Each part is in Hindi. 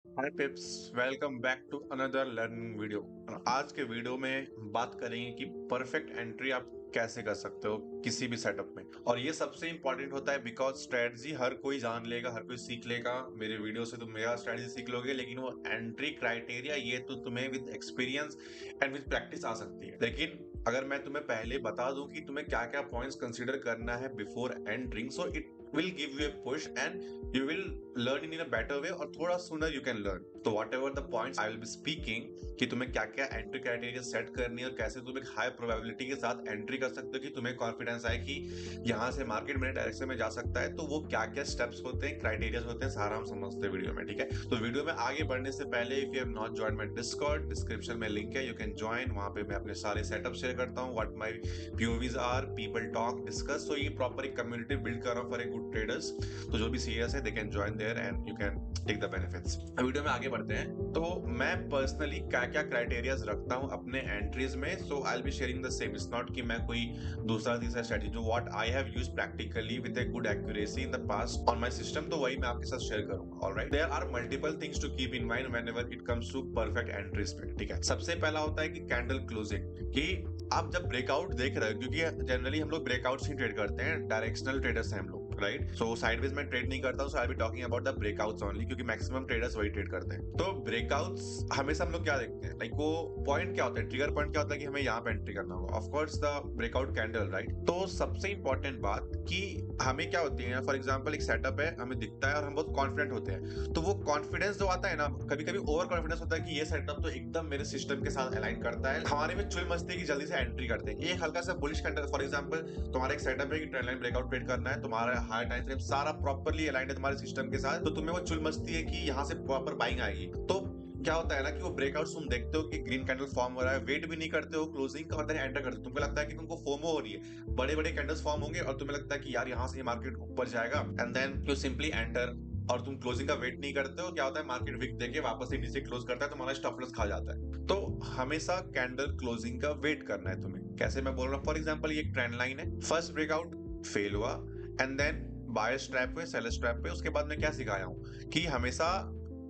Hi peeps, welcome back to another learning video. आज के वीडियो में बात करेंगे कि परफेक्ट एंट्री आप कैसे कर सकते हो किसी भी सेटअप में। और ये सबसे इंपॉर्टेंट होता है बिकॉज स्ट्रेटजी हर कोई जान लेगा, हर कोई सीख लेगा। मेरे वीडियो से तुम मेरा स्ट्रेटजी सीख लोगे, लेकिन वो एंट्री क्राइटेरिया ये तो तुम्हें with experience and with practice आ सकती है। लेकिन अगर मैं तुम्हें पहले बता दूं कि तुम्हें क्या क्या पॉइंट्स कंसीडर करना है before entering, so it will give you a push and you will learn in a better way और थोड़ा sooner you can learn। तो whatever the points I will be speaking कि तुम्हें क्या क्या एंट्री क्राइटेरिया सेट करनी है और कैसे तुम एक हाई प्रोबेबिलिटी के साथ एंट्री कर सकते हो कि तुम्हें कॉन्फिडेंस आए कि यहाँ से मार्केट मेरे डायरेक्शन में जा सकता है। तो वो क्या क्या स्टेप्स होते हैं, क्राइटेरिया होते हैं, सारा हम समझते हैं वीडियो में। ठीक है, तो वीडियो में आगे बढ़ने से पहले if you have not join my Discord, description में लिंक है, यू कैन ज्वाइन। वहां पे मैं अपने सारे सेटअप शेयर करता हूँ, what my POVs are, people talk, discuss. तो ये प्रॉपर एक कम्युनिटी बिल्ड कर रहा हूँ फॉर ए गुड ट्रेडर्स। तो जो भी सीरियस है they can join there and you can take the benefits. Video में आगे बढ़ते हैं। तो मैं पर्सनली क्या क्या क्राइटेरियाज रखता हूं अपने एंट्रीज में, so I will be sharing the same. It's not कि मैं कोई दूसरा तीसरा स्ट्रेटजी जो what I have used practically with a good accuracy in the past on my system, तो वही मैं आपके साथ शेयर करूंगा। Alright, there are multiple things to keep in mind whenever it comes to perfect entries पे। ठीक है, सबसे पहला होता है कि कैंडल क्लोजिंग, कि आप जब ब्रेकआउट देख रहे हो, क्योंकि जनरली हम लोग ब्रेकआउट ही ट्रेड करते हैं, डायरेक्शनल ट्रेडर्स हैं हम लोग, राइट। सो साइडवेज में ट्रेड नहीं करता हूं, so I will be talking about the breakouts only, क्योंकि मैक्सिमम ट्रेडर्स वही ट्रेड करते हैं। तो ब्रेकआउट्स हमेशा हम लोग क्या देखते हैं, लाइक वो पॉइंट क्या होता है, ट्रिगर पॉइंट क्या होता है कि हमें यहाँ पे एंट्री करना होगा, of course the breakout candle, right. तो सबसे इंपॉर्टेंट बात कि हमें क्या होती है, फॉर एग्जांपल एक सेटअप है, हमें दिखता है और हम बहुत कॉन्फिडेंट होते हैं, तो वो कॉन्फिडेंस जो आता है ना, कभी कभी ओवर कॉन्फिडेंस होता है कि ये सेटअप तो एकदम मेरे सिस्टम के साथ अलाइन करता है, हमारे में चुल मचती है कि जल्दी से एंट्री करते हैं। एक हल्का सा बुलिश कैंडल, फॉर एग्जांपल तुम्हारा एक सेटअप है कि ट्रेंड लाइन ब्रेकआउट ट्रेड करना है, तुम्हारा हाई टाइम फ्रेम सारा प्रॉपर्ली अलाइंड है तुम्हारे सिस्टम के साथ, तो तुम्हें वो चुल मचती है कि यहाँ से प्रॉपर बाइंग आएगी। तो क्या होता है ना कि वो ब्रेकआउट तुम देखते हो कि ग्रीन कैंडल फॉर्म हो रहा है, वेट भी नहीं करते हो क्लोजिंग का और देन एंटर करते हो, तुमको लगता है कि तुमको फोमो हो रही है, बड़े बड़े कैंडल्स फॉर्म होंगे और तुम्हें लगता है कि यार यहाँ से मार्केट ऊपर जाएगा, and then you simply enter और तुम क्लोजिंग का वेट नहीं करते हो। क्या होता है, मार्केट विक देके वापस से नीचे क्लोज करता है, तुम्हारा स्टॉप लॉस खा जाता है। तो हमेशा कैंडल क्लोजिंग का वेट करना है तुम्हें। कैसे मैं बोल रहा हूँ, फॉर एग्जांपल ये एक ट्रेंड लाइन है, फर्स्ट ब्रेकआउट फेल हुआ एंड देन बायर्स ट्रैप पे, सेलर्स ट्रैप पे। उसके बाद मैं क्या सिखाया हूँ कि हमेशा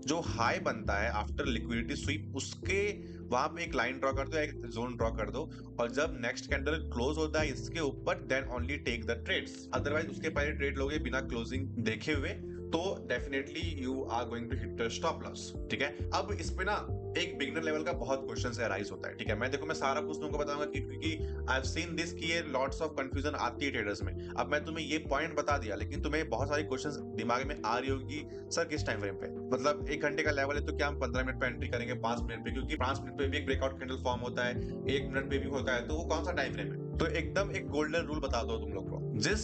जो हाई बनता है आफ्टर लिक्विडिटी स्वीप, उसके वहां पे एक लाइन ड्रॉ कर दो, एक जोन ड्रॉ कर दो, और जब नेक्स्ट कैंडल क्लोज होता है इसके ऊपर, then only take the trades. Otherwise उसके पहले ट्रेड लोगे बिना क्लोजिंग देखे हुए, तो definitely you are going to hit stop loss. ठीक है, अब इस पे ना एक बिगनर लेवल का बहुत क्वेश्चन से अराइज होता है। ठीक है, मैं देखो मैं सारा कुछ तुमको बताऊंगा क्योंकि आई हैव सीन दिस कि ये लॉट्स ऑफ कंफ्यूजन आती है ट्रेडर्स में। अब मैं तुम्हें ये पॉइंट बता दिया, लेकिन तुम्हें बहुत सारी क्वेश्चंस दिमाग में आ रही होगी, सर किस टाइम फ्रेम पे, मतलब 1 घंटे का लेवल है तो क्या हम 15 मिनट पे एंट्री करेंगे, 5 मिनट पे, क्योंकि 5 मिनट पे भी एक ब्रेकआउट कैंडल फॉर्म होता है, 1 मिनट पे भी होता है, तो वो कौन सा टाइम फ्रेम है। तो एकदम एक गोल्डन रूल बता दो तुम लोग को, जिस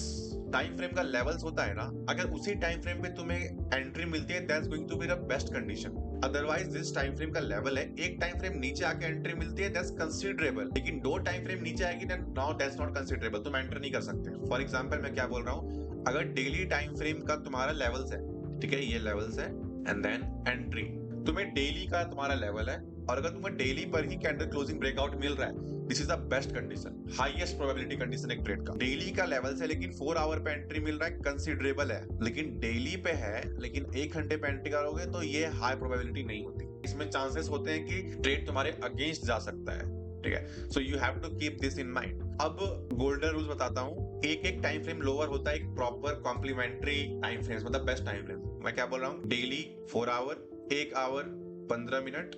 टाइम फ्रेम का लेवल्स होता है ना, अगर उसी टाइम फ्रेम पे तुम्हें एंट्री मिलती है, that's going to be the best condition. Otherwise जिस टाइम फ्रेम का लेवल है, एक टाइम फ्रेम नीचे आके एंट्री मिलती है, दैट्स कंसीडरेबल, लेकिन 2 टाइम फ्रेम नीचे आएगी then now that's not considerable, तुम एंटर नहीं कर सकते। फॉर एग्जांपल मैं क्या बोल रहा हूँ, अगर डेली टाइम फ्रेम का तुम्हारा लेवल्स है, ठीक है, ये लेवल्स है एंड देन एंट्री, तुम्हें डेली का तुम्हारा लेवल है, और अगर तुम्हें डेली पर ही कैंडल क्लोजिंग ब्रेकआउट मिल रहा है, this is the best condition, highest probability condition एक ट्रेड का। डेली का लेवल से लेकिन 4 आवर पे एंट्री मिल रहा है, कंसीडरेबल है, लेकिन डेली पे है, लेकिन 1 घंटे पे एंट्री करोगे तो ये हाई प्रोबेबिलिटी नहीं होती, इसमें चांसेस होते हैं कि ट्रेड तुम्हारे अगेंस्ट जा सकता है। ठीक है, so you have to keep this in mind. अब गोल्डन रूल्स बताता हूँ, एक एक टाइम फ्रेम लोअर होता है एक प्रॉपर कॉम्प्लीमेंट्री टाइम फ्रेम, मतलब बेस्ट टाइम फ्रेम। मैं क्या बोल रहा हूँ, daily 4 hour, 1 hour, 15 minute,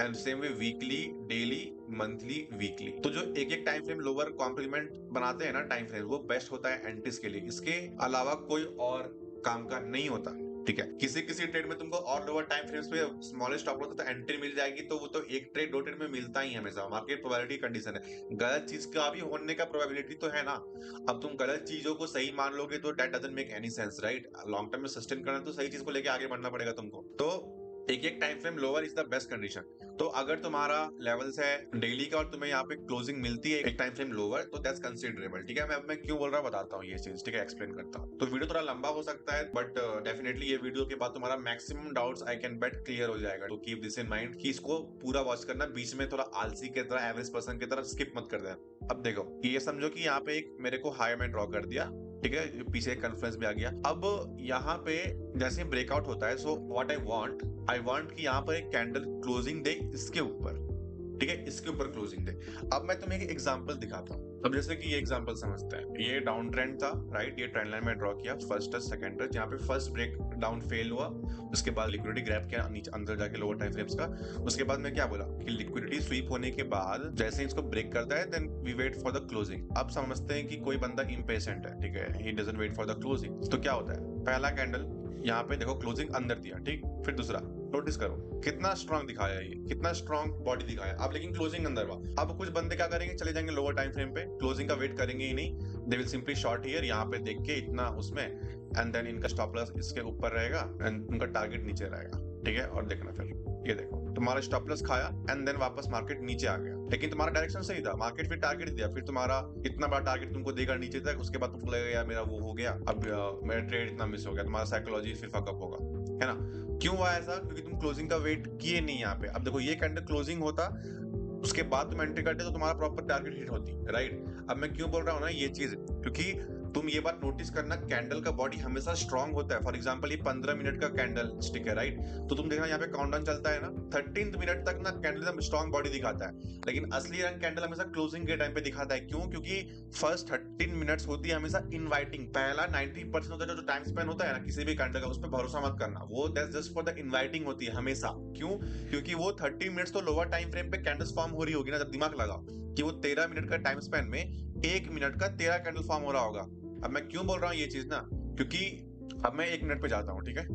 and same way weekly, daily, monthly, weekly. तो जो एक एक टाइम फ्रेम लोअर कॉम्प्लीमेंट बनाते हैं ना टाइम फ्रेम, वो बेस्ट होता है एंट्रीज के लिए, इसके अलावा कोई और काम का नहीं होता। ठीक है, किसी किसी ट्रेड में तुमको और लोअर टाइम फ्रेम्स पे स्मॉलेस्ट स्टॉप लॉस तो एंट्री मिल जाएगी, तो वो तो एक ट्रेड 2 ट्रेड में मिलता ही है हमेशा, मार्केट प्रोबेबिलिटी कंडीशन है, गलत चीज का भी होने का प्रोबेबिलिटी तो है ना। अब तुम गलत चीजों को सही मान लोगे तो that doesn't make any sense, right. Long term में सस्टेन करना तो सही चीज को लेके आगे बढ़ना पड़ेगा तुमको। तो एक एक time frame lower is the best condition. तो अगर तुम्हारा लेवल्स है डेली का और तुम्हें यहाँ पे क्लोजिंग मिलती है एक टाइम फ्रेम लोअर, तो दैट्स कंसीडरेबल। ठीक है, मैं क्यों बोल रहा हूँ बताता हूँ ये चीज, ठीक है, एक्सप्लेन करता हूँ। तो वीडियो थोड़ा लंबा हो सकता है, बट डेफिनेटली ये वीडियो के बाद तुम्हारा maximum doubts I can bet clear हो जाएगा। तो कीप दिस इन माइंड कि इसको पूरा वॉच करना, बीच में थोड़ा आलसी की तरह, एवरेज पर्सन की तरह स्किप मत कर देना। अब देखो, ये समझो कि यहाँ पे एक मेरे को हाई में ड्रॉ कर दिया, ठीक है, पीछे कॉन्फ्रेंस भी आ गया। अब यहाँ पे जैसे ब्रेकआउट होता है, सो व्हाट आई वांट कि यहाँ पर एक कैंडल क्लोजिंग दे इसके ऊपर, ठीक है, इसके ऊपर क्लोजिंग दे। अब मैं तुम्हें एक एग्जांपल दिखाता हूँ। अब जैसे कि ये एग्जांपल समझते हैं, ये डाउन ट्रेंड था, राइट, ये ट्रेंड लाइन में ड्रॉ किया, फर्स्ट टच सेकंड टच, यहाँ पे फर्स्ट ब्रेक डाउन फेल हुआ, उसके बाद लिक्विडिटी ग्रैब किया नीचे अंदर जाके लोअर टाइम फ्रेम्स का। उसके बाद मैं क्या बोला कि लिक्विडिटी स्वीप होने के बाद जैसे इसको ब्रेक करता है then we wait for the closing. अब समझते हैं कि कोई बंदा इम्पेशेंट है, ठीक है, he doesn't wait for the closing. तो क्या होता है, पहला कैंडल यहाँ पे देखो क्लोजिंग अंदर दिया, ठीक, फिर दूसरा, नोटिस करो कितना स्ट्रांग दिखाया, ये कितना स्ट्रांग बॉडी दिखाया। अब लेकिन क्लोजिंग अंदर हुआ। अब कुछ बंदे क्या करेंगे, चले जाएंगे लोअर टाइम फ्रेम पे, क्लोजिंग का वेट करेंगे ही नहीं, they will simply short here, यहाँ पे देख के इतना उसमें, एंड देन इनका स्टॉप लॉस इसके ऊपर रहेगा एंड उनका टारगेट नीचे रहेगा, ठीक है। और देखना फिर ये देखो तुम्हारा स्टॉप लॉस खाया एंड देन वापस मार्केट नीचे आ गया, लेकिन तुम्हारा डायरेक्शन सही था, मार्केट फिर टारगेट दिया, फिर तुम्हारा इतना बड़ा टारगेट तुमको देगा नीचे तक, उसके बाद तुमको लगेगा यार मेरा वो हो गया, अब मेरा ट्रेड इतना मिस हो गया, तुम्हारा साइकोलॉजी फिर फकअप होगा, है ना। क्यों हुआ ऐसा, क्योंकि तुम क्लोजिंग का वेट किए नहीं यहाँ पे। अब देखो ये कैंडल क्लोजिंग होता, उसके बाद तुम एंट्री करते तो तुम्हारा प्रॉपर टारगेट हिट होती, राइट। अब मैं क्यों बोल रहा हूँ ना ये चीज, क्योंकि तुम ये बात नोटिस करना, कैंडल का बॉडी हमेशा स्ट्रांग होता है। फॉर एग्जांपल ये 15 मिनट का कैंडल स्टिक है, राइट, तो तुम देखना यहाँ पे काउंटडाउन चलता है ना, 13th मिनट तक ना कैंडल एकदम स्ट्रांग बॉडी दिखाता है, लेकिन असली रंग कैंडल हमेशा क्लोजिंग के टाइम पे दिखाता है। क्यों, क्योंकि फर्स्ट 13 मिनट्स होती है हमेशा इनवाइटिंग, पहला 90% होता है जो टाइम स्पेन होता है ना किसी भी कैंडल का, उस पर भरोसा मत करना, वो that's just for the inviting होती है हमेशा। क्यों, क्योंकि वो 30 मिनट्स तो लोअर टाइम फ्रेम पे कैंडल्स फॉर्म हो रही होगी ना, जब दिमाग लगाओ कि वो 13 मिनट का टाइम स्पेन में 1 मिनट का 13 कैंडल फॉर्म हो रहा होगा। अब मैं क्यों बोल रहा हूँ ये चीज ना, क्योंकि अब मैं 1 मिनट पे जाता हूँ, ठीक है।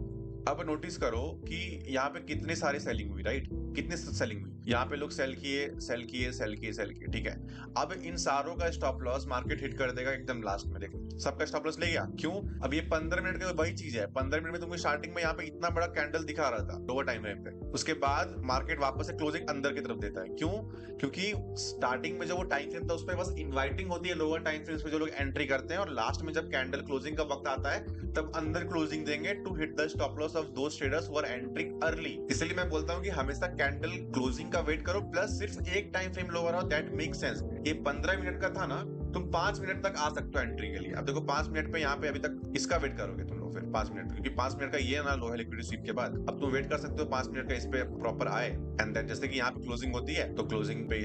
अब नोटिस करो कि यहाँ पे कितने सारे सेलिंग हुई, राइट, कितने सेलिंग हुई, यहाँ पे लोग सेल किए सेल किए सेल किए सेल किए, ठीक है। अब इन सारों का स्टॉप लॉस मार्केट हिट कर देगा एकदम लास्ट में, देखो सबका स्टॉप लॉस ले गया। क्यों, अब ये 15 मिनट का वही चीज है, 15 मिनट में तुमको स्टार्टिंग में यहाँ पे इतना बड़ा कैंडल दिखा रहा था लोअर टाइम फ्रेम पे, उसके बाद मार्केट वापस से क्लोजिंग अंदर की तरफ देता है। क्यों, क्योंकि स्टार्टिंग में जो वो टाइम फ्रेम था उस पर बस इन्वाइटिंग होती है लोअर टाइम फ्रेम पे जो लोग एंट्री करते हैं, और लास्ट में जब कैंडल क्लोजिंग का वक्त आता है तब अंदर क्लोजिंग देंगे to hit the stop loss of those traders who are entering early. इसलिए मैं बोलता हूँ कि हमेशा कैंडल क्लोजिंग का वेट करो, प्लस सिर्फ एक टाइम फ्रेम लोअर हो, दैट मेक सेंस। ये 15 मिनट का था ना, तुम 5 मिनट तक आ सकते हो एंट्री के लिए। अब देखो 5 मिनट पे यहाँ पे अभी तक इसका वेट करोगे तुम लोग, फिर 5 मिनट, क्योंकि 5 मिनट का ये ना लो है लिक्विडिटी स्वीप के बाद, अब तुम वेट कर सकते हो 5 मिनट का इस पे प्रॉपर आए, एंड देन जैसे कि यहाँ पे क्लोजिंग होती है तो क्लोजिंग पे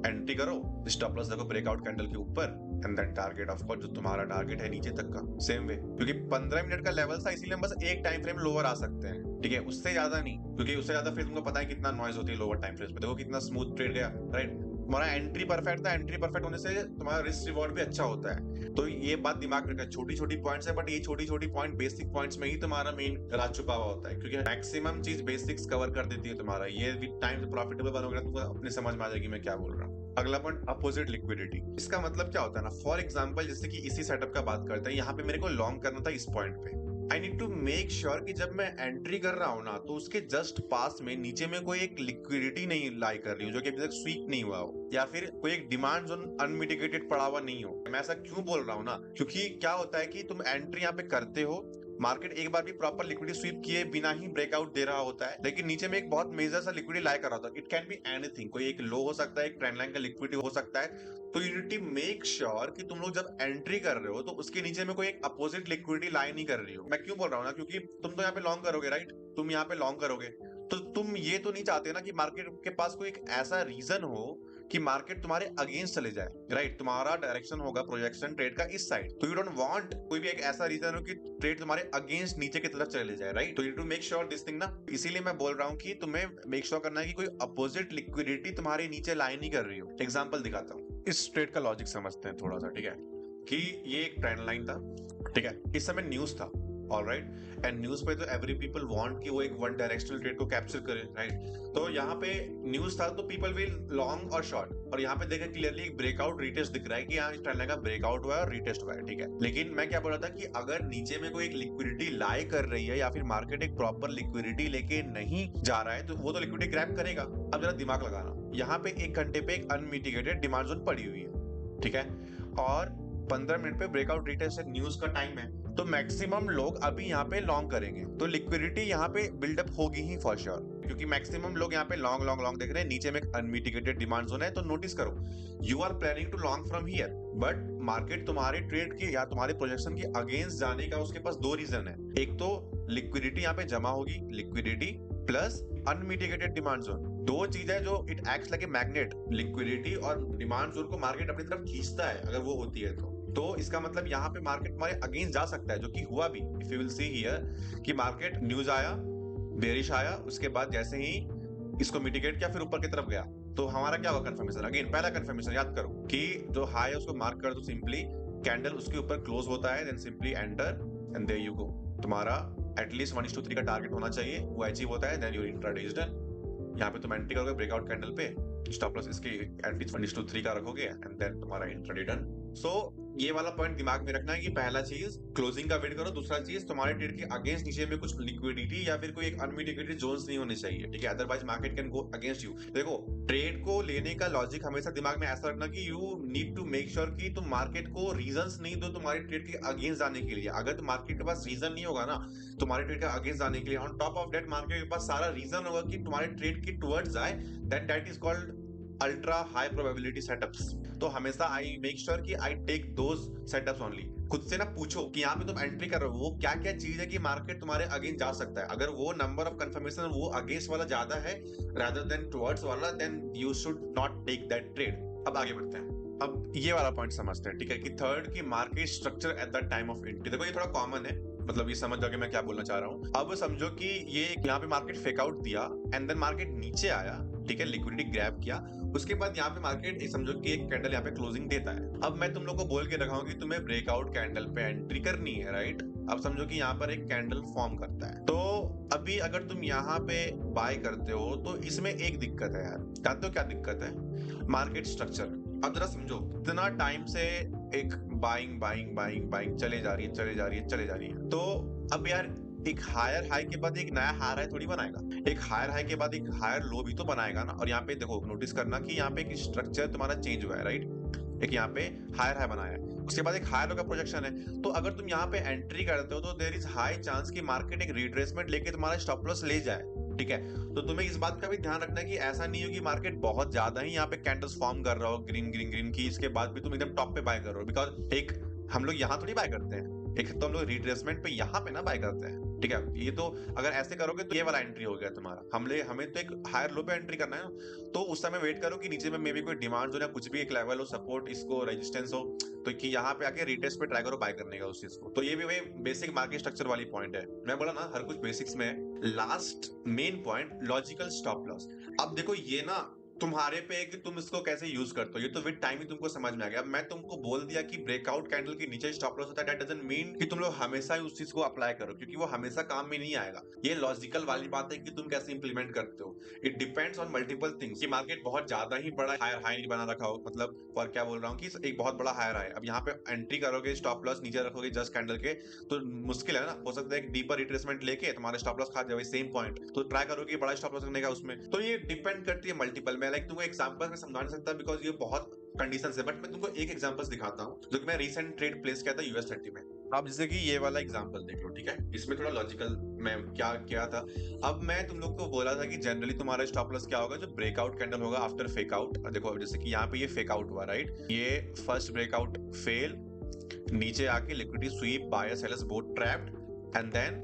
एंट्री करो, स्टॉप लॉस देखो ब्रेकआउट कैंडल के ऊपर, and then target of course जो तुम्हारा टारगेट है नीचे तक का सेम वे, क्योंकि 15 मिनट का लेवल था इसीलिए हम बस एक टाइम फ्रेम लोअर आ सकते हैं, ठीक है, उससे ज्यादा नहीं, क्योंकि उससे ज्यादा फिर तुमको पता है कितना नॉइज होती है लोअर टाइम फ्रेम पे। देखो कितना स्मूथ ट्रेड गया, राइट, तुम्हारा एंट्री परफेक्ट था, एंट्री परफेक्ट होने से तुम्हारा रिस्क रिवॉर्ड भी अच्छा होता है। तो ये बात दिमाग में रखना, छोटी छोटी पॉइंट्स है, बट ये छोटी छोटी पॉइंट बेसिक पॉइंट्स में ही तुम्हारा मेन राज छुपा हुआ होता है, क्योंकि मैक्सिमम चीज बेसिक्स कवर कर देती है तुम्हारा। ये विद टाइम प्रॉफिटेबल बनोगे तुमको अपने समझ में आ जाएगी मैं क्या बोल रहा हूँ। अगला पॉइंट, अपोजिट लिक्विडिटी। इसका मतलब क्या होता है ना, फॉर एग्जांपल जैसे कि इसी सेटअप का बात करते हैं, यहाँ पे मेरे को लॉन्ग करना था इस पॉइंट पे, I need to make sure कि जब मैं एंट्री कर रहा हूं ना तो उसके जस्ट पास में नीचे में कोई एक लिक्विडिटी नहीं लाई कर रही हूँ जो कि अभी तक स्वीप नहीं हुआ हो, या फिर कोई एक डिमांड जोन अनमिटिगेटेड पड़ा हुआ नहीं हो। मैं ऐसा क्यों बोल रहा हूँ ना, क्योंकि क्या होता है कि तुम एंट्री यहाँ पे करते हो, मार्केट एक बार भी प्रॉपर लिक्विडिटी स्वीप किए बिना ही ब्रेकआउट दे रहा होता है, लेकिन नीचे में एक बहुत मेजर सा लिक्विडिटी लाई कर रहा होता है। इट कैन बी एनीथिंग, कोई एक लो हो सकता है, एक ट्रेंड लाइन का लिक्विडिटी हो सकता है। तो you need to make sure कि तुम लोग जब एंट्री कर रहे हो तो उसके नीचे में कोई एक अपोजिट लिक्विडिटी लाई नहीं कर रही हो। मैं क्यों बोल रहा हूँ ना, क्योंकि तुम तो यहाँ पे लॉन्ग करोगे, राइट, तुम यहाँ पे लॉन्ग करोगे तो तुम ये तो नहीं चाहते ना कि मार्केट के पास कोई एक ऐसा रीजन हो कि मार्केट तुम्हारे अगेंस्ट चले जाए, राइट, तुम्हारा डायरेक्शन होगा प्रोजेक्शन ट्रेड का इस साइड, तो यू डोंट वांट कोई भी एक ऐसा रीजन हो कि ट्रेड तुम्हारे अगेंस्ट नीचे की तरफ चले जाए, राइट। तो you to make sure this thing ना, इसीलिए मैं बोल रहा हूँ कि तुम्हें मेक श्योर करना है कि कोई अपोजिट लिक्विडिटी तुम्हारे नीचे लाई नहीं कर रही हो। एग्जाम्पल दिखाता हूँ, इस ट्रेड का लॉजिक समझते हैं थोड़ा सा, ठीक है, कि ये एक ट्रेंड लाइन था, ठीक है, इस समय न्यूज था, ऑलराइट, एंड न्यूज पे तो एवरी पीपल वांट कि वो एक वन डायरेक्शनल ट्रेड को कैप्चर करे, राइट। तो यहाँ पे न्यूज था तो पीपल विल लॉन्ग और शॉर्ट, और यहाँ पे देखें क्लियरली एक ब्रेकआउट रीटेस्ट दिख रहा है कि यहाँ इस ट्रेंड लाइन का ब्रेकआउट हुआ है और रीटेस्ट हुआ है, ठीक है। लेकिन मैं क्या बोल रहा था कि अगर नीचे में कोई एक लिक्विडिटी लाई कर रही है या फिर मार्केट एक प्रॉपर लिक्विडिटी लेके नहीं जा रहा है तो वो तो लिक्विडिटी ग्रैब करेगा। अब जरा दिमाग लगाना, यहाँ पे 1 घंटे पे एक अनमिटिगेटेड डिमांड जोन पड़ी हुई है, ठीक है, और 15 मिनट पे ब्रेकआउट रीटेस्ट न्यूज का टाइम है, तो मैक्सिमम लोग अभी यहाँ पे लॉन्ग करेंगे, तो लिक्विडिटी यहाँ पे बिल्डअप होगी ही फॉर श्योर, क्योंकि मैक्सिमम लोग यहाँ पे लॉन्ग लॉन्ग लॉन्ग देख रहे हैं, नीचे में एक अनमिटिगेटेड डिमांड जोन है। तो नोटिस करो, you are planning to long from here, but market तुम्हारे ट्रेड की या तुम्हारे प्रोजेक्शन के अगेंस्ट जाने का उसके पास दो रीजन है। एक तो लिक्विडिटी यहाँ पे जमा होगी, liquidity plus unmitigated demand zone, दो चीजें जो it acts like a magnet. Liquidity और डिमांड जोन को मार्केट अपनी तरफ खींचता है अगर वो होती है तो इसका मतलब यहाँ पे मार्केट तुम्हारे अगेंस्ट जा सकता है, जो कि हुआ भी। If you will see here कि मार्केट न्यूज आया, बेरिश आया, उसके बाद जैसे ही इसको मिटिगेट किया फिर ऊपर की तरफ गया, तो हमारा क्या होगा कंफर्मेशन। अगेन पहला कंफर्मेशन याद करो कि जो हाई है उसको मार्क कर दो, सिंपली कैंडल उसके ऊपर क्लोज होता है, then simply enter and there you go. तुम्हारा एटलीस्ट 1:3 का टारगेट होना चाहिए, वो अचीव होता है, then your intraday is done. यहाँ पे तुम एंट्री करोगे ब्रेकआउट कैंडल पे, स्टॉप लॉस इसके एटलीस्ट 1:3 का रखोगे एंड देन तुम्हारा इंट्राडे डन। सो ये वाला पॉइंट दिमाग में रखना है कि पहला चीज क्लोजिंग का वेट करो, दूसरा चीज तुम्हारे ट्रेड के अगेंस्ट नीचे में कुछ लिक्विडिटी या फिर कोई एक अनमिटिगेटेड जोन्स नहीं होने चाहिए, ठीक है, otherwise market can go against you. देखो ट्रेड को लेने का लॉजिक हमेशा दिमाग में ऐसा रखना कि you need to make sure कि तुम मार्केट को रीजंस नहीं दो तुम्हारे ट्रेड के अगेंस्ट जाने के लिए। अगर मार्केट के पास रीजन नहीं होगा ना तुम्हारे ट्रेड के अगेंस्ट जाने के लिए, on top of that market के पास सारा रीजन होगा कि तुम्हारे ट्रेड के टुवर्ड्स जाए, then that is called ultra high probability setups. तो हमेशा आई मेक श्योर कि I take those setups only. खुद से ना पूछो कि यहाँ पे तुम एंट्री कर रहे हो वो क्या क्या चीज है कि मार्केट तुम्हारे अगेंस्ट जा सकता है। अगर वो नंबर ऑफ कंफर्मेशन वो अगेंस्ट वाला ज्यादा है रादर देन टुवर्ड्स वाला, then you should not take that trade. अब आगे बढ़ते हैं। अब ये वाला पॉइंट समझते हैं, ठीक है, कि थर्ड की market structure at the time of entry. देखो ये थोड़ा कॉमन है, मतलब ये समझ जाओगे मैं क्या बोलना चाह रहा हूँ। अब समझो कि ये यहाँ पे मार्केट फेक आउट दिया एंड देन मार्केट नीचे आया, ठीक है, लिक्विडिटी ग्रैब किया, उसके बाद यहाँ पे मार्केट समझो कि एक कैंडल यहाँ पे क्लोजिंग देता है। अब मैं तुम लोग को बोल के रखा हूँ कि तुम्हें ब्रेकआउट कैंडल पे एंट्री करनी है, राइट। अब समझो कि यहाँ पर एक कैंडल फॉर्म करता है, तो अभी अगर तुम यहाँ पे बाय करते हो तो इसमें एक दिक्कत है यार, जानते हो क्या दिक्कत है? Market structure. अब जरा समझो इतना टाइम से एक बाइंग बाइंग बाइंग बाइंग चले जा रही है, चले जा रही है, चले जा रही है, तो अब यार एक हायर हाई के बाद एक नया हायर हाई थोड़ी बनाएगा, एक हायर हाई के बाद एक हायर लो भी तो बनाएगा ना। और यहाँ पे देखो नोटिस करना कि यहाँ पे एक स्ट्रक्चर तुम्हारा चेंज हुआ है, राइट। एक यहाँ पे हायर हाई बनाया है, उसके बाद एक हायर लो का प्रोजेक्शन है, तो अगर तुम यहाँ पे एंट्री करते हो तो देयर इज हाई चांस कि मार्केट एक रिट्रेसमेंट लेके तुम्हारा स्टॉप लॉस ले जाए, ठीक है। तो तुम्हें इस बात का भी ध्यान रखना है कि ऐसा नहीं हो कि मार्केट बहुत ज्यादा ही यहाँ पे कैंडल्स फॉर्म कर रहा हो ग्रीन ग्रीन ग्रीन की, इसके बाद भी तुम एकदम टॉप पे बाय कर रहे हो। बिकॉज एक हम लोग यहाँ थोड़ी बाय करते हैं, एक तो हम लोग रिट्रेसमेंट पे यहाँ पे ना बाय करते हैं, ठीक है। ये तो अगर ऐसे करोगे तो ये वाला एंट्री हो गया तुम्हारा। हमें तो एक हायर लो पे एंट्री करना है ना, तो उस समय वेट करो कि नीचे में मे बी कोई डिमांड हो या कुछ भी एक लेवल हो, सपोर्ट इसको रेजिस्टेंस हो, तो कि यहाँ पे आके रिटेस्ट पे ट्राई करो बाय करने का उस चीज को। तो ये भी वही बेसिक मार्केट स्ट्रक्चर वाली पॉइंट है। मैं बोला ना हर कुछ बेसिक्स में। Last main point logical stop loss. अब देखो ये ना तुम्हारे पे है कि तुम इसको कैसे यूज करते हो, ये तो विद टाइम ही तुमको समझ में आ गया। मैं तुमको बोल दिया कि ब्रेकआउट कैंडल के नीचे स्टॉप लॉस होता है, दैट डजंट मीन कि तुम लोग हमेशा ही उस चीज को अप्लाई करो, क्योंकि वो हमेशा काम में नहीं आएगा। ये लॉजिकल वाली बात है कि तुम कैसे इंप्लीमेंट करते हो। It depends on multiple things. कि मार्केट बहुत ज्यादा ही बड़ा हायर हाई बना रखा हो, मतलब और क्या बोल रहा हूँ कि एक बहुत बड़ा हायर हाई, अब यहाँ पे एंट्री करोगे स्टॉप लॉस नीचे रखोगे जस्ट कैंडल के, तो मुश्किल है ना। हो सकता है एक डीपर रिट्रेसमेंट लेके तुम्हारे स्टॉप लॉस खा जाए सेम पॉइंट, तो ट्राई करोगे बड़ा स्टॉप लॉस रखने का उसमें। तो ये डिपेंड करती है मल्टीपल में। लाइक तुमको एग्जांपल में समझा नहीं सकता बिकॉज ये बहुत कंडीशन है, बट मैं तुमको एक एग्जांपल्स दिखाता हूँ जो कि मैं रिसेंट ट्रेड प्लेस किया था US30 में। अब जैसे कि ये वाला एग्जांपल देख लो, ठीक है, इसमें थोड़ा लॉजिकल मैं क्या किया था। अब मैं तुम लोग को बोला था कि जनरली तुम्हारा स्टॉप लॉस क्या होगा, जो ब्रेकआउट कैंडल होगा आफ्टर फेक आउट। देखो जैसे कि यहाँ पे ये फेक आउट हुआ, राइट, ये फर्स्ट ब्रेकआउट फेल, नीचे आके liquidity sweep, buyer sellers both trapped, and then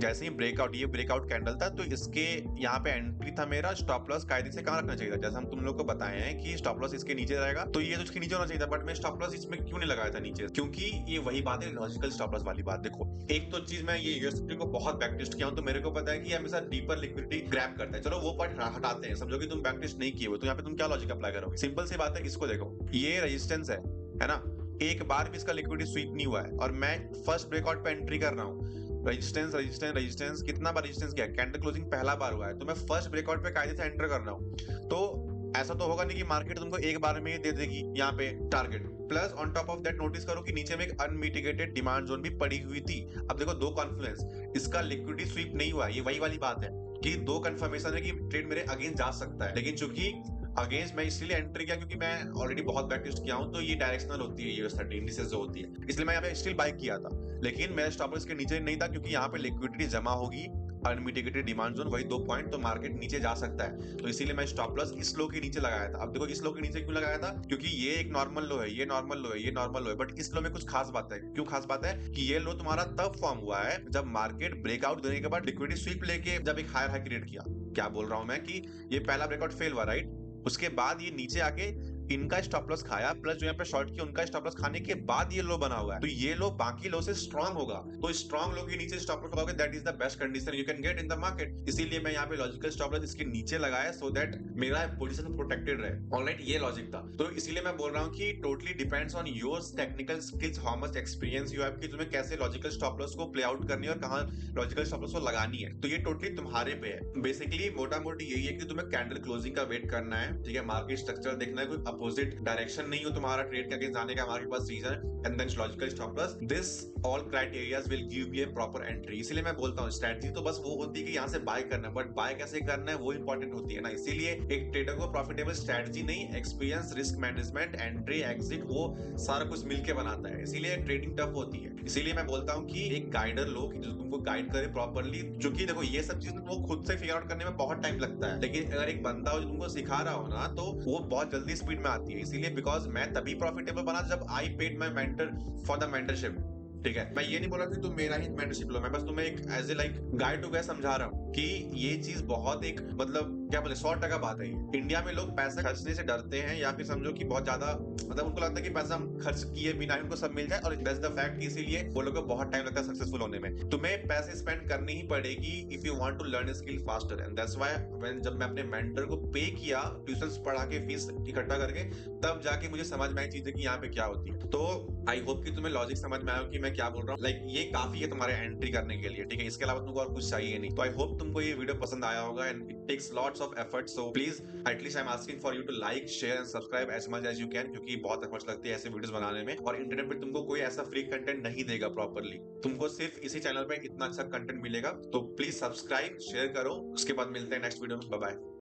जैसे ही ब्रेकआउट, ये ब्रेकआउट कैंडल था, तो इसके यहाँ पे एंट्री था मेरा। स्टॉप लॉस कायदे से कहाँ रखना चाहिए था, जैसे हम तुम लोग को बताए हैं कि स्टॉप लॉस इसके नीचे रहेगा, तो ये तो इसके नीचे होना चाहिए था, बट मैं स्टॉप लॉस इसमें क्यों नहीं लगाया था नीचे, क्योंकि ये वही बात है लॉजिकल स्टॉप लॉस वाली बात। देखो एक तो चीज मैं ये US30 को बहुत बैक टेस्ट किया हूं, तो मेरे को पता है कि हमेशा डीपर लिक्विडिटी ग्रैब करता है। चलो वो पार्ट हटाते हैं, समझो कि तुम बैक टेस्ट नहीं किए हो, तो यहाँ पे तुम क्या लॉजिक अप्लाई करोगे? सिंपल सी बात है, इसको देखो, ये रेजिस्टेंस है ना, एक बार भी इसका लिक्विडिटी स्वीप नहीं हुआ है और मैं फर्स्ट ब्रेकआउट पे एंट्री कर रहा हूँ। रेजिस्टेंस रेजिस्टेंस रेजिस्टेंस, कितना बार रेजिस्टेंस किया? कैंडल क्लोजिंग पहला बार हुआ है, तो मैं फर्स्ट ब्रेकआउट पे कायदे से एंटर कर रहा हूँ। तो ऐसा तो होगा नहीं कि मार्केट तुमको एक बार में ही दे देगी यहाँ पे target. Plus on top of that notice करो कि नीचे में एक अनमिटिगेटेड डिमांड जोन भी पड़ी हुई थी। अब देखो दो कॉन्फ्लुएंस, इसका लिक्विडिटी स्वीप नहीं हुआ, ये वही वाली बात है कि दो कंफर्मेशन है कि ट्रेड मेरे अगेंस्ट जा सकता है, लेकिन चूंकि अगेंस्ट मैं इसलिए एंट्री किया क्योंकि मैं ऑलरेडी बहुत बैक टेस्ट किया हूं, तो ये डायरेक्शनल होती है US30 इंडिसेस जो होती है, इसलिए मैं यहाँ पे स्टिल बाय किया था। लेकिन मेरा स्टॉप लॉस के नीचे नहीं था क्योंकि यहाँ पे लिक्विडिटी जमा होगी अनमिटिगेटेड डिमांड जोन, वही 2 पॉइंट, तो मार्केट नीचे जा सकता है। तो इसीलिए मैं स्टॉप लॉस इस लो के नीचे लगाया था। अब देखो इस लो के नीचे क्यों लगाया था, क्योंकि ये एक नॉर्मल लो है, ये नॉर्मल लो है, ये नॉर्मल लो है, बट इस लो में कुछ खास बात है। क्यों खास बात है कि ये लो तुम्हारा तब फॉर्म हुआ है जब मार्केट ब्रेकआउट देने के बाद लिक्विडिटी स्वीप लेके जब एक हायर हाई क्रिएट किया। क्या बोल रहा हूं मैं कि ये पहला ब्रेकआउट फेल हुआ, राइट? उसके बाद ये नीचे आके इनका स्टॉप लॉस खाया, प्लस जो यहाँ पे शॉर्ट किया उनका स्टॉप लॉस खाने के बाद ये लो बना हुआ है। तो ये लो बाकी लो से स्ट्रांग होगा, तो स्ट्रांग लो के नीचे स्टॉप लॉस लगाओगे, that is the best condition you can get in the market. इसीलिए मैं यहाँ पे लॉजिकल स्टॉप लॉस इसके नीचे लगाया, सो दैट मेरा पोजीशन प्रोटेक्टेड रहे। ऑलराइट, ये लॉजिक था। तो इसीलिए मैं बोल रहा हूँ कि totally depends on your technical skills, how much experience you have, कि तुम्हें कैसे लॉजिकल स्टॉप लॉस को प्ले आउट करनी है और कहाँ लॉजिकल स्टॉप लॉस को लगानी है। तो ये टोटली तुम्हारे पे है। बेसिकली मोटा मोटी यही है कि तुम्हें कैंडल क्लोजिंग का वेट करना है, ठीक है, मार्केट स्ट्रक्चर देखना है, कोई अपोजिट डायरेक्शन नहीं हो तुम्हारा ट्रेड के अगेंस्ट जाने का, हमारे पास reason and then logical stop loss. This all criterias will give you a proper entry. इसलिए मैं बोलता हूँ स्ट्रेटजी तो बस वो होती है कि यहाँ से बाय करना है, बट बाय कैसे करना है वो इंपॉर्टेंट होती है ना। इसीलिए एक ट्रेडर को प्रॉफिटेबल स्ट्रेटजी नहीं, experience, risk management, entry, exit, वो सारा कुछ मिलकर बनाता है। इसीलिए ट्रेडिंग टफ होती है। इसीलिए मैं बोलता हूँ कि एक गाइडर लो कि जो तुमको गाइड करे प्रॉपरली, जो कि देखो ये सब चीज तुमको खुद से फिगर आउट करने में बहुत टाइम लगता है, लेकिन अगर एक बंदा हो जो तुमको सिखा रहा हो ना, तो वो बहुत जल्दी स्पीड में आती है। इसीलिए बिकॉज मैं तभी प्रॉफिटेबल बना जब I paid my mentor for the mentorship. ठीक है, मैं ये नहीं बोल रहा कि तुम मेरा ही मेंटरशिप लो, मैं बस तुम्हें एक as a like guide to guide समझा रहा हूँ कि ये चीज बहुत एक मतलब क्या बोले 100% बात है। इंडिया में लोग पैसा खर्चने से डरते हैं, या फिर समझो कि बहुत ज्यादा मतलब उनको लगता है कि पैसा खर्च किए बिना उनको सब मिल जाए, और दैट्स द फैक्ट। इसीलिए वो लोगों को बहुत टाइम लगता है सक्सेसफुल होने में। तुम्हें पैसे स्पेंड करनी ही पड़ेगी if you want to learn skill faster, and that's why when जब मैं अपने मेंटर को पे किया, ट्यूशंस पढ़ा के फीस इकट्ठा करके, तब जाके मुझे समझ में आई चीजें कि यहाँ पे क्या होती है। तो आई होप कि तुम्हें लॉजिक समझ में आया कि मैं क्या बोल रहा हूँ। लाइक ये काफी है तुम्हारे एंट्री करने के लिए, ठीक है, इसके अलावा तुमको और कुछ चाहिए नहीं। तो आई होप तुमको ये वीडियो पसंद आया होगा, and it takes lots of effort, so please at least I am asking for you to like, share and subscribe as much as you can, क्योंकि बहुत एफर्ट्स लगती है ऐसे वीडियोस बनाने में, और इंटरनेट पे तुमको कोई ऐसा फ्री कंटेंट नहीं देगा प्रॉपरली। तुमको सिर्फ इसी चैनल पे इतना अच्छा कंटेंट मिलेगा। तो प्लीज सब्सक्राइब, शेयर करो। उसके बाद मिलते हैं नेक्स्ट वीडियो में। Bye bye.